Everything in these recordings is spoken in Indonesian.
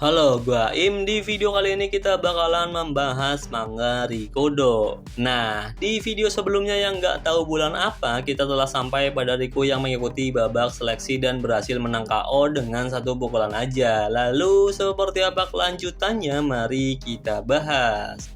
Halo, gua Im. Di video kali ini kita bakalan membahas manga Rikodo. Nah, di video sebelumnya yang nggak tahu bulan apa, kita telah sampai pada Riku yang mengikuti babak seleksi dan berhasil menang KO dengan satu pukulan aja. Lalu, seperti apa kelanjutannya? Mari kita bahas.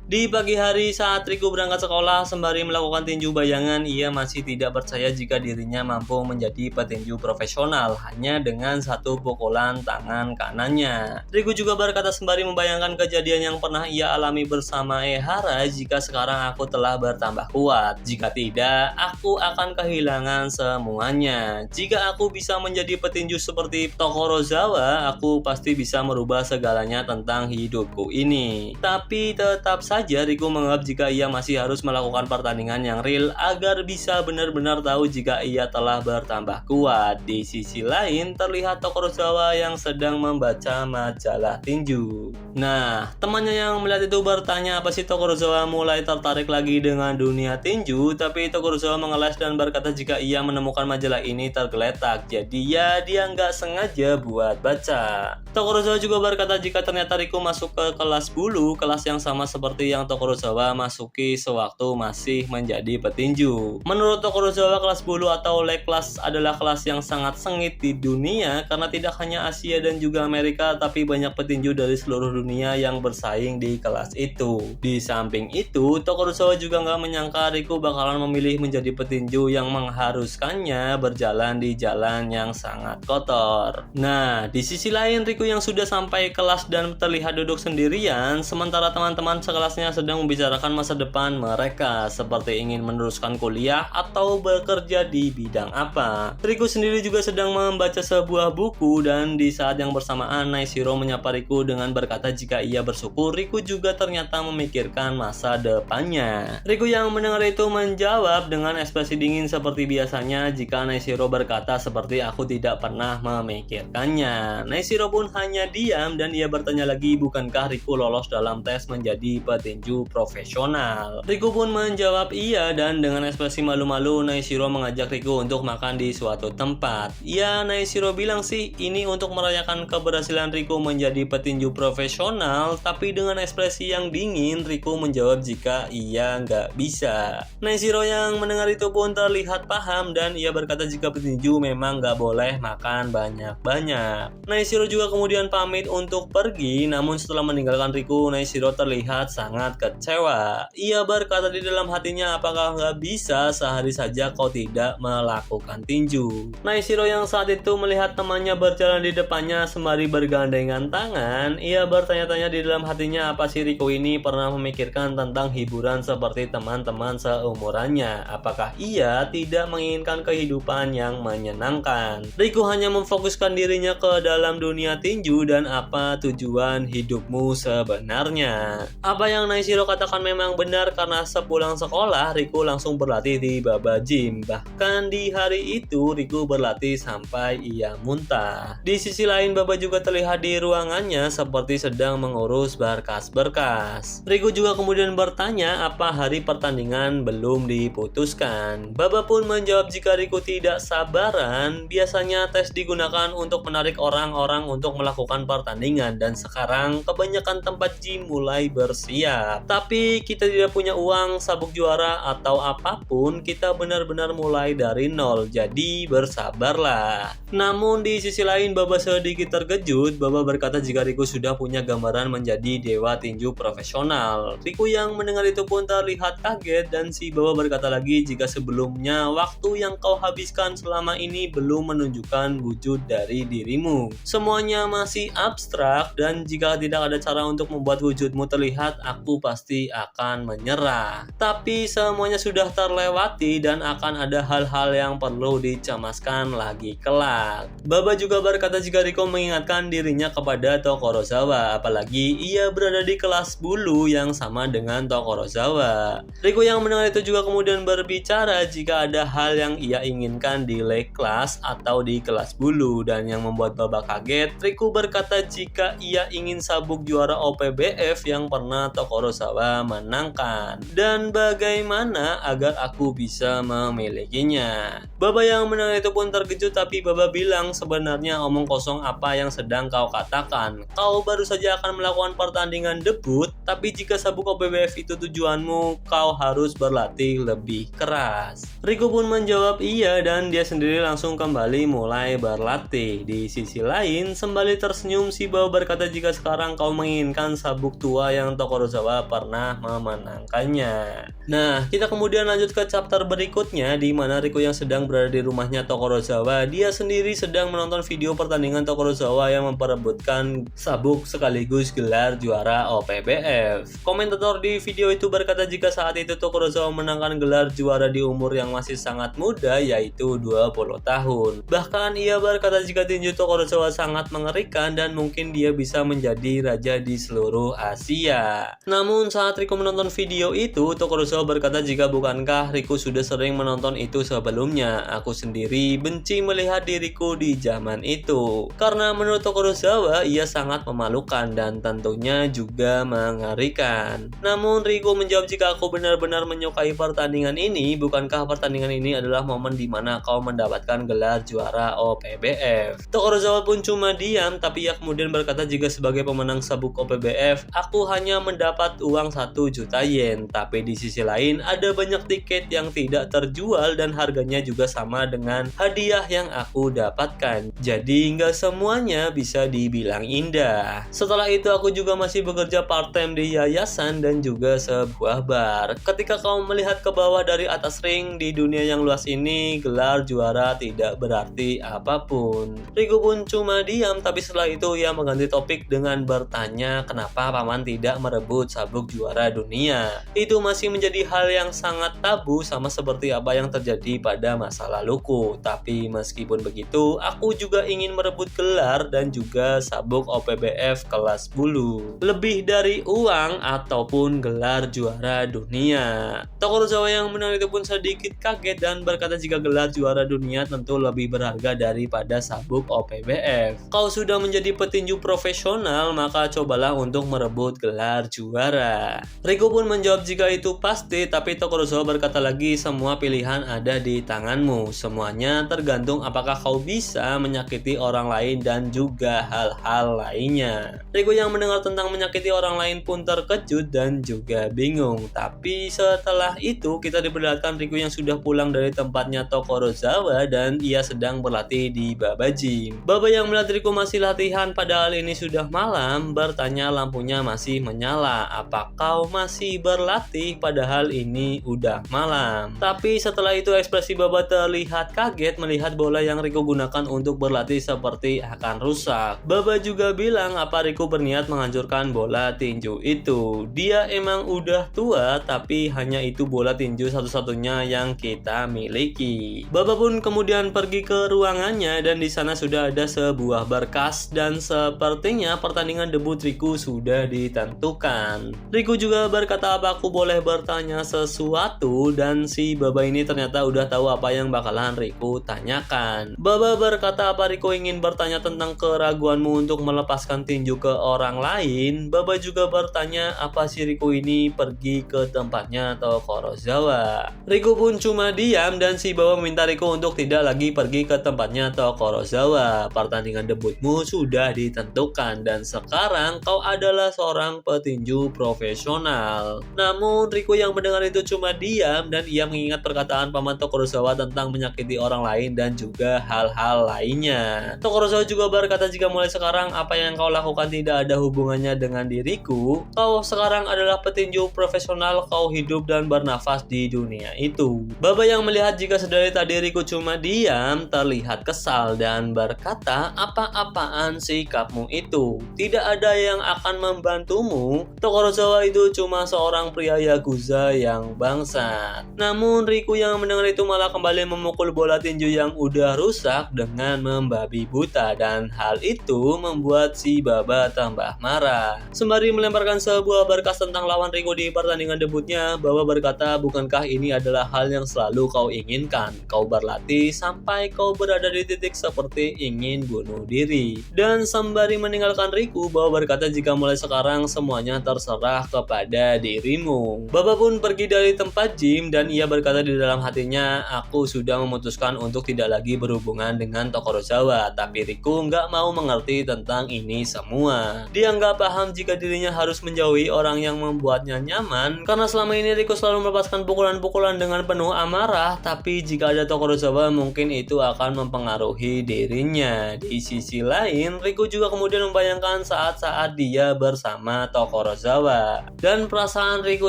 Di pagi hari saat Riku berangkat sekolah sembari melakukan tinju bayangan, ia masih tidak percaya jika dirinya mampu menjadi petinju profesional hanya dengan satu pukulan tangan kanannya. Riku juga berkata sembari membayangkan kejadian yang pernah ia alami bersama Ehara, jika sekarang aku telah bertambah kuat. Jika tidak, aku akan kehilangan semuanya. Jika aku bisa menjadi petinju seperti Tokorozawa, aku pasti bisa merubah segalanya tentang hidupku ini. Tapi tetap saja Riku menganggap jika ia masih harus melakukan pertandingan yang real agar bisa benar-benar tahu jika ia telah bertambah kuat. Di sisi lain, terlihat Tokorozawa yang sedang membaca majalah tinju. Nah, temannya yang melihat itu bertanya apa sih Tokorozawa mulai tertarik lagi dengan dunia tinju, tapi Tokorozawa mengeles dan berkata jika ia menemukan majalah ini tergeletak, jadi ya dia nggak sengaja buat baca. Tokorozawa juga berkata jika ternyata Riku masuk ke kelas bulu, kelas yang sama seperti yang Tokorozawa masuki sewaktu masih menjadi petinju. Menurut Tokorozawa, kelas bulu atau leg class adalah kelas yang sangat sengit di dunia karena tidak hanya Asia dan juga Amerika, tapi banyak petinju dari seluruh dunia yang bersaing di kelas itu. Di samping itu, Tokorozawa juga nggak menyangka Riku bakalan memilih menjadi petinju yang mengharuskannya berjalan di jalan yang sangat kotor. Nah, di sisi lain Riku yang sudah sampai kelas dan terlihat duduk sendirian, sementara teman-teman sekelasnya sedang membicarakan masa depan mereka, seperti ingin meneruskan kuliah atau bekerja di bidang apa. Riku sendiri juga sedang membaca sebuah buku dan di saat yang bersamaan Naishiro menyapa Riku dengan berkata jika ia bersyukur Riku juga ternyata memikirkan masa depannya. Riku yang mendengar itu menjawab dengan ekspresi dingin seperti biasanya jika Naishiro berkata seperti aku tidak pernah memikirkannya. Naishiro pun hanya diam dan ia bertanya lagi bukankah Riku lolos dalam tes menjadi petinju profesional. Riku pun menjawab iya dan dengan ekspresi malu-malu Naishiro mengajak Riku untuk makan di suatu tempat. Ya, Naishiro bilang sih ini untuk merayakan keberhasilan Riku menjadi petinju profesional, tapi dengan ekspresi yang dingin Riku menjawab jika ia nggak bisa. Naishiro yang mendengar itu pun terlihat paham dan ia berkata jika petinju memang nggak boleh makan banyak-banyak. Naishiro juga kemudian pamit untuk pergi, namun setelah meninggalkan Riku, Naishiro terlihat sangat kecewa. Ia berkata di dalam hatinya apakah nggak bisa sehari saja kau tidak melakukan tinju. Naishiro yang saat itu melihat temannya berjalan di depannya sembari bergandengan tangan, ia bertanya-tanya di dalam hatinya apa sih Riku ini pernah memikirkan tentang hiburan seperti teman-teman seumurannya. Apakah ia tidak menginginkan kehidupan yang menyenangkan? Riku hanya memfokuskan dirinya ke dalam dunia tinju dan apa tujuan hidupmu sebenarnya. Apa yang Naishiro katakan memang benar karena sepulang sekolah Riku langsung berlatih di Baba Gym. Bahkan di hari itu Riku berlatih sampai ia muntah. Di sisi lain Baba juga terlihat di ruangannya seperti sedang mengurus berkas-berkas. Riku juga kemudian bertanya apa hari pertandingan belum diputuskan. Baba pun menjawab jika Riku tidak sabaran, biasanya tes digunakan untuk menarik orang-orang untuk melakukan pertandingan dan sekarang kebanyakan tempat gym mulai bersiap. Tapi kita tidak punya uang sabuk juara atau apapun, kita benar-benar mulai dari nol, jadi bersabarlah. Namun di sisi lain Baba sedikit terkejut. Baba berkata jika Riku sudah punya gambaran menjadi dewa tinju profesional. Riku yang mendengar itu pun terlihat kaget dan si Baba berkata lagi jika sebelumnya waktu yang kau habiskan selama ini belum menunjukkan wujud dari dirimu. Semuanya masih abstrak dan jika tidak ada cara untuk membuat wujudmu terlihat, aku pasti akan menyerah. Tapi semuanya sudah terlewati dan akan ada hal-hal yang perlu dicemaskan lagi kelak. Baba juga berkata jika Riku mengingatkan dirinya kepada Tokorozawa, apalagi ia berada di kelas bulu yang sama dengan Tokorozawa. Riku yang mendengar itu juga kemudian berbicara jika ada hal yang ia inginkan di leg class atau di kelas bulu, dan yang membuat Baba kaget, Riku berkata jika ia ingin sabuk juara OPBF yang pernah Tokorozawa Tokorozawa menangkan. Dan bagaimana agar aku bisa memilikinya? Baba yang mendengar itu pun terkejut, tapi Baba bilang, sebenarnya omong kosong apa yang sedang kau katakan. Kau baru saja akan melakukan pertandingan debut, tapi jika sabuk OPBF itu tujuanmu, kau harus berlatih lebih keras. Riku pun menjawab iya, dan dia sendiri langsung kembali mulai berlatih. Di sisi lain, sembari tersenyum, si Baba berkata jika sekarang kau menginginkan sabuk tua yang Tokorozawa pernah memenangkannya. Nah, kita kemudian lanjut ke chapter berikutnya, di mana Riku yang sedang berada di rumahnya Tokorozawa. Dia sendiri sedang menonton video pertandingan Tokorozawa yang memperebutkan sabuk sekaligus gelar juara OPBF. Komentator di video itu berkata jika saat itu Tokorozawa menangkan gelar juara di umur yang masih sangat muda, yaitu 20 tahun. Bahkan ia berkata jika tinju Tokorozawa sangat mengerikan dan mungkin dia bisa menjadi raja di seluruh Asia. Namun saat Riku menonton video itu, Tokorozawa berkata jika bukankah Riku sudah sering menonton itu sebelumnya. Aku sendiri benci melihat diriku di zaman itu. Karena menurut Tokorozawa ia sangat memalukan dan tentunya juga mengerikan. Namun Riku menjawab jika aku benar-benar menyukai pertandingan ini, bukankah pertandingan ini adalah momen di mana kau mendapatkan gelar juara OPBF. Tokorozawa pun cuma diam, tapi ia kemudian berkata jika sebagai pemenang sabuk OPBF, aku hanya mendapat uang 1 juta yen. Tapi di sisi lain ada banyak tiket yang tidak terjual dan harganya juga sama dengan hadiah yang aku dapatkan. Jadi nggak semuanya bisa dibilang indah. Setelah itu aku juga masih bekerja part-time di yayasan dan juga sebuah bar. Ketika kau melihat ke bawah dari atas ring, di dunia yang luas ini, gelar juara tidak berarti apapun. Riku pun cuma diam, tapi setelah itu ia mengganti topik dengan bertanya kenapa paman tidak merebut sabuk juara dunia. Itu masih menjadi hal yang sangat tabu, sama seperti apa yang terjadi pada masa laluku. Tapi meskipun begitu, aku juga ingin merebut gelar dan juga sabuk OPBF kelas bulu. Lebih dari uang ataupun gelar juara dunia. Tokorozawa yang mendengar itu pun sedikit kaget dan berkata jika gelar juara dunia tentu lebih berharga daripada sabuk OPBF. Kau sudah menjadi petinju profesional, maka cobalah untuk merebut gelar juara. Riku pun menjawab jika itu pasti, tapi Tokorozawa berkata lagi, semua pilihan ada di tanganmu. Semuanya tergantung apakah kau bisa menyakiti orang lain dan juga hal-hal lainnya. Riku yang mendengar tentang menyakiti orang lain pun terkejut dan juga bingung. Tapi setelah itu kita diperlihatkan Riku yang sudah pulang dari tempatnya Tokorozawa dan ia sedang berlatih di Baba Gym. Baba yang melihat Riku masih latihan padahal ini sudah malam bertanya lampunya masih menyala. Apa kau masih berlatih padahal ini udah malam? Tapi setelah itu ekspresi Baba terlihat kaget melihat bola yang Riku gunakan untuk berlatih seperti akan rusak. Baba juga bilang apa Riku berniat menghancurkan bola tinju itu. Dia emang udah tua, tapi hanya itu bola tinju satu-satunya yang kita miliki. Baba pun kemudian pergi ke ruangannya dan di sana sudah ada sebuah berkas dan sepertinya pertandingan debut Riku sudah ditentukan. Riku juga berkata apa aku boleh bertanya sesuatu, dan si Baba ini ternyata udah tahu apa yang bakalan Riku tanyakan. Baba berkata apa Riku ingin bertanya tentang keraguanmu untuk melepaskan tinju ke orang lain. Baba juga bertanya apa si Riku ini pergi ke tempatnya Tokorozawa. Riku pun cuma diam dan si Baba meminta Riku untuk tidak lagi pergi ke tempatnya Tokorozawa. Pertandingan debutmu sudah ditentukan dan sekarang kau adalah seorang petinju profesional. Namun Riku yang mendengar itu cuma diam dan ia mengingat perkataan paman Tokorozawa tentang menyakiti orang lain dan juga hal-hal lainnya. Tokorozawa juga berkata jika mulai sekarang apa yang kau lakukan tidak ada hubungannya dengan diriku. Kau sekarang adalah petinju profesional, kau hidup dan bernafas di dunia itu. Baba yang melihat jika sedari tadi Riku cuma diam terlihat kesal dan berkata apa-apaan sikapmu itu? Tidak ada yang akan membantumu. Tokorozawa itu cuma seorang pria Yakuza yang bangsat. Namun Riku yang mendengar itu malah kembali memukul bola tinju yang udah rusak dengan membabi buta dan hal itu membuat si Baba tambah marah. Sembari melemparkan sebuah berkas tentang lawan Riku di pertandingan debutnya, Baba berkata bukankah ini adalah hal yang selalu kau inginkan? Kau berlatih sampai kau berada di titik seperti ingin bunuh diri. Dan sembari meninggalkan Riku, Baba berkata jika mulai sekarang semuanya terserah kepada dirimu. Baba pun pergi dari tempat gym dan ia berkata di dalam hatinya, aku sudah memutuskan untuk tidak lagi berhubungan dengan Tokorozawa. Tapi Riku nggak mau mengerti tentang ini semua. Dia nggak paham jika dirinya harus menjauhi orang yang membuatnya nyaman, karena selama ini Riku selalu melepaskan pukulan-pukulan dengan penuh amarah. Tapi jika ada Tokorozawa, mungkin itu akan mempengaruhi dirinya. Di sisi lain, Riku juga kemudian membayangkan saat-saat dia bersama Tokorozawa. Dan perasaan Riku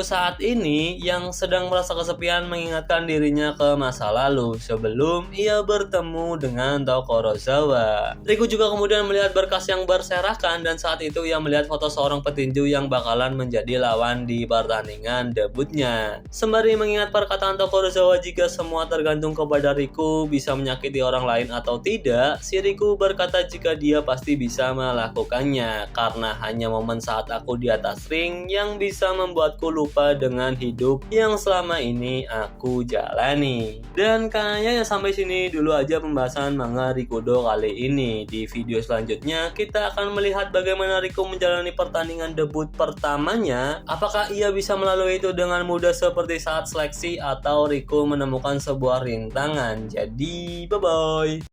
saat ini yang sedang merasa kesepian mengingatkan dirinya ke masa lalu sebelum ia bertemu dengan Tokorozawa. Riku juga kemudian melihat berkas yang berserakan dan saat itu ia melihat foto seorang petinju yang bakalan menjadi lawan di pertandingan debutnya. Sembari mengingat perkataan Tokorozawa jika semua tergantung kepada Riku bisa menyakiti orang lain atau tidak, si Riku berkata jika dia pasti bisa melakukannya karena hanya momen saat aku di atas ring yang bisa membuatku lupa dengan hidup yang selama ini aku jalani. Dan kayaknya sampai sini dulu aja pembahasan manga Rikudo kali ini. Di video selanjutnya kita akan melihat bagaimana Riku menjalani pertandingan debut pertamanya. Apakah ia bisa melalui itu dengan mudah seperti saat seleksi atau Riku menemukan sebuah rintangan. Jadi bye bye.